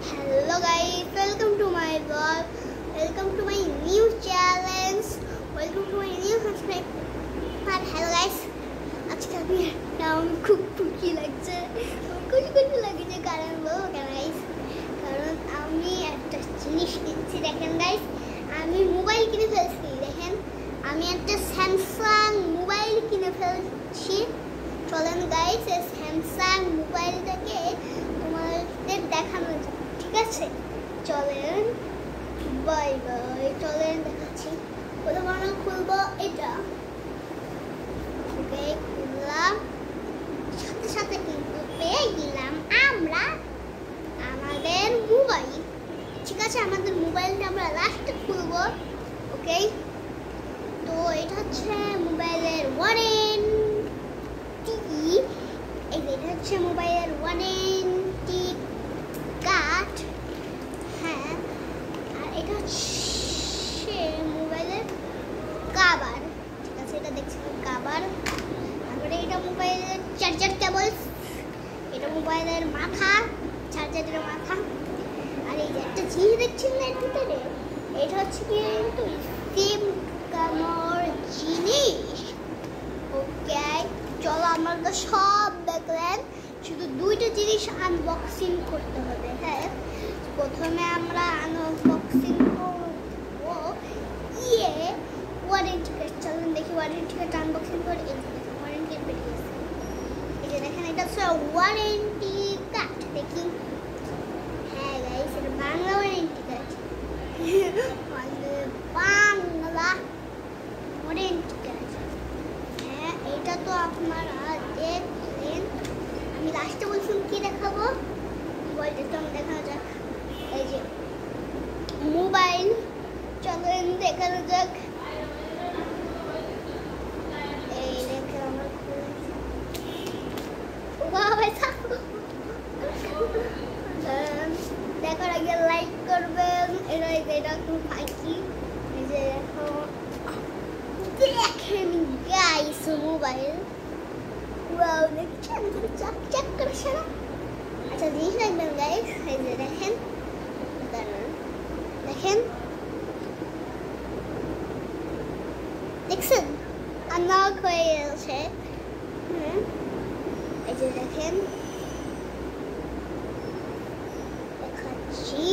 Hello guys, welcome to my vlog. Welcome to my new challenge. Welcome to my new subscribe. But hello guys, আজকে আমি খুব খুশি লাগছে। খুশি লাগছে কারণ বলবো কেন গাইস, কারণ আমি একটা জিনিস কিনছি। দেখেন গাইস, আমি মোবাইল কিনে ফেলছি। দেখেন, আমি একটা স্যামসাং মোবাইল কিনে ফেলছি। চলেন গাইস, এই স্যামসাং মোবাইলটাকে তোমাদের দেখানো যাক, ঠিক আছে? চলেন, বাই বাই। চলেন দেখাচ্ছি। প্রথমে আমরা খুলবো এটা। ওকে, খুললাম। সাথে সাথে কিন্তু পেয়ে গেলাম আমরা আমাদের মোবাইল। ঠিক আছে, আমাদের মোবাইলটা আমরা লাস্টে খুলবো। ওকে, তো এটা হচ্ছে মোবাইলের ওয়ারেন্টি। এটা হচ্ছে মোবাইলের ওয়ারেন্টি কার্ড। হ্যাঁ, আর এটা হচ্ছে মোবাইলের কাভার। ঠিক আছে, এটা দেখছেন কাভার। তারপরে এটা মোবাইলের চার্জার কেবল, এটা মোবাইলের মাথা, চার্জারের মাথা। আর এই যে একটা জিনিস দেখছেন না এর ভিতরে, এটা হচ্ছে কিন্তু সিম কামর জিনিস। ওকে, চলো, আমরা তো সব দেখলেন, শুধু দুইটা জিনিস আনবক্সিং করতে হবে। হ্যাঁ, প্রথমে আমরা আনবক্সিং করবো ওয়ারেন্টি কার্ড। চলুন দেখি ওয়ারেন্টি কার্ড আনবক্সিং করে। এই যে ওয়ারেন্টি কার্ড বেরিয়ে গেছে। এই যে দেখেন, এটা হচ্ছে ওয়ারেন্টি কার্ড। দেখি, হ্যাঁ গাইস, এটা Bangla warranty card. Bangla warranty card. হ্যাঁ, এটা তো আপনারা দেখলেন। আমি লাস্টে বলছিলাম কি দেখাবো, মোবাইলটা তো আমি দেখানো যাক। এই যে মোবাইল, চলেন দেখানো যাক। এই দেখে আমার দেখার আগে লাইক করবেন। এটা খুব ফাঁকি। এই যে দেখেন গাইস, মোবাইল ওয়াও, দেখছেন চকচক করছে না? আচ্ছা, জিনিস দেখবেন গাইস, এই যে দেখেন, দেখেন, দেখছেন আনলক হয়ে গেছে। এই যে দেখেন, দেখাচ্ছি।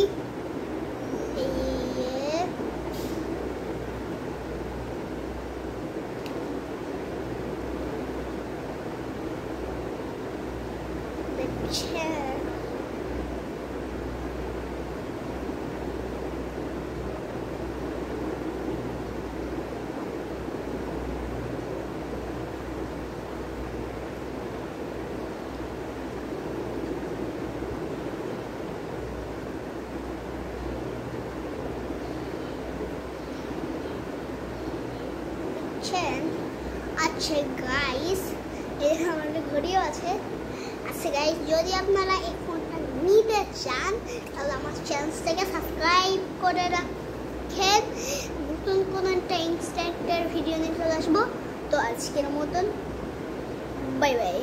আচ্ছা গাইস, এখানে আমাদের ঘড়িও আছে। আচ্ছা গাইস, যদি আপনারা এই ফোনটা নিতে চান তাহলে আমার চ্যানেলটাকে সাবস্ক্রাইব করে রাখেন। নতুন কোনো একটা ইনস্ট্যান্টের ভিডিও নিয়ে চলে আসবো। তো আজকের মতন বাই বাই।